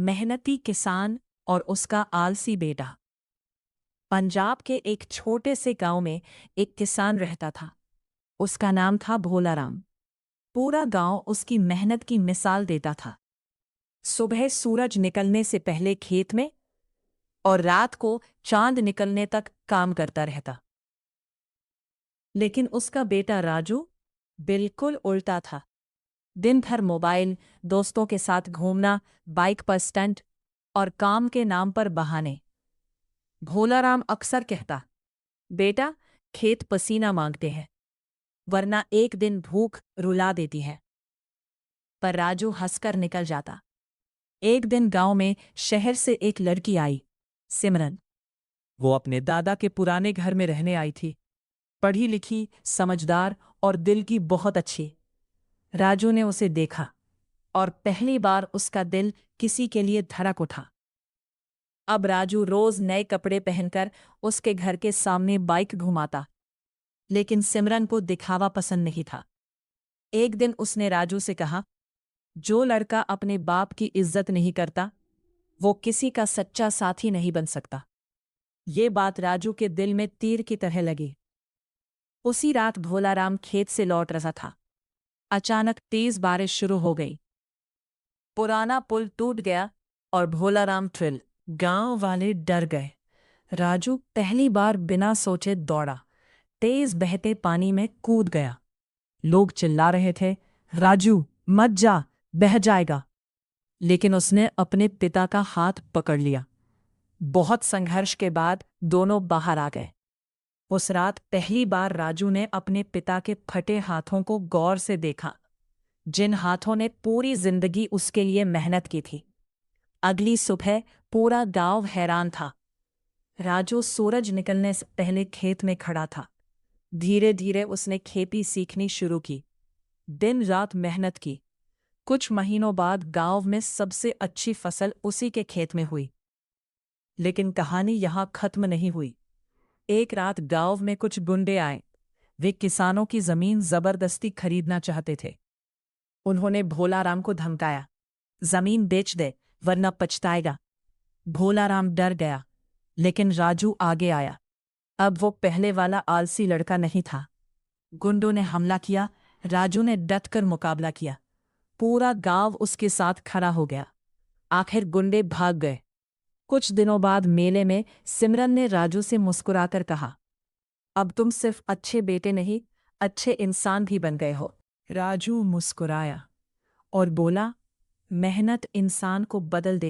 मेहनती किसान और उसका आलसी बेटा। पंजाब के एक छोटे से गांव में एक किसान रहता था। उसका नाम था भोलाराम। पूरा गांव उसकी मेहनत की मिसाल देता था। सुबह सूरज निकलने से पहले खेत में और रात को चांद निकलने तक काम करता रहता। लेकिन उसका बेटा राजू बिल्कुल उल्टा था। दिन भर मोबाइल, दोस्तों के साथ घूमना, बाइक पर स्टंट और काम के नाम पर बहाने। भोलाराम अक्सर कहता, बेटा, खेत पसीना मांगते हैं, वरना एक दिन भूख रुला देती है। पर राजू हंसकर निकल जाता। एक दिन गांव में शहर से एक लड़की आई, सिमरन। वो अपने दादा के पुराने घर में रहने आई थी। पढ़ी लिखी, समझदार और दिल की बहुत अच्छी। राजू ने उसे देखा और पहली बार उसका दिल किसी के लिए धड़क उठा। अब राजू रोज नए कपड़े पहनकर उसके घर के सामने बाइक घुमाता। लेकिन सिमरन को दिखावा पसंद नहीं था। एक दिन उसने राजू से कहा, जो लड़का अपने बाप की इज्जत नहीं करता, वो किसी का सच्चा साथी नहीं बन सकता। ये बात राजू के दिल में तीर की तरह लगी। उसी रात भोलाराम खेत से लौट रहा था। अचानक तेज बारिश शुरू हो गई। पुराना पुल टूट गया और भोलाराम ट्रिल। गांव वाले डर गए। राजू पहली बार बिना सोचे दौड़ा, तेज बहते पानी में कूद गया। लोग चिल्ला रहे थे, राजू मत जा, बह जाएगा। लेकिन उसने अपने पिता का हाथ पकड़ लिया। बहुत संघर्ष के बाद दोनों बाहर आ गए। उस रात पहली बार राजू ने अपने पिता के फटे हाथों को गौर से देखा, जिन हाथों ने पूरी जिंदगी उसके लिए मेहनत की थी। अगली सुबह पूरा गांव हैरान था। राजू सूरज निकलने से पहले खेत में खड़ा था। धीरे धीरे उसने खेती सीखनी शुरू की। दिन रात मेहनत की। कुछ महीनों बाद गांव में सबसे अच्छी फसल उसी के खेत में हुई। लेकिन कहानी यहां खत्म नहीं हुई। एक रात गांव में कुछ गुंडे आए। वे किसानों की जमीन जबरदस्ती खरीदना चाहते थे। उन्होंने भोलाराम को धमकाया, जमीन बेच दे वरना पछताएगा। भोलाराम डर गया, लेकिन राजू आगे आया। अब वो पहले वाला आलसी लड़का नहीं था। गुंडों ने हमला किया, राजू ने डटकर मुकाबला किया। पूरा गांव उसके साथ खड़ा हो गया। आखिर गुंडे भाग गए। कुछ दिनों बाद मेले में सिमरन ने राजू से मुस्कुराकर कहा, अब तुम सिर्फ अच्छे बेटे नहीं, अच्छे इंसान भी बन गए हो। राजू मुस्कुराया और बोला, मेहनत इंसान को बदल दे।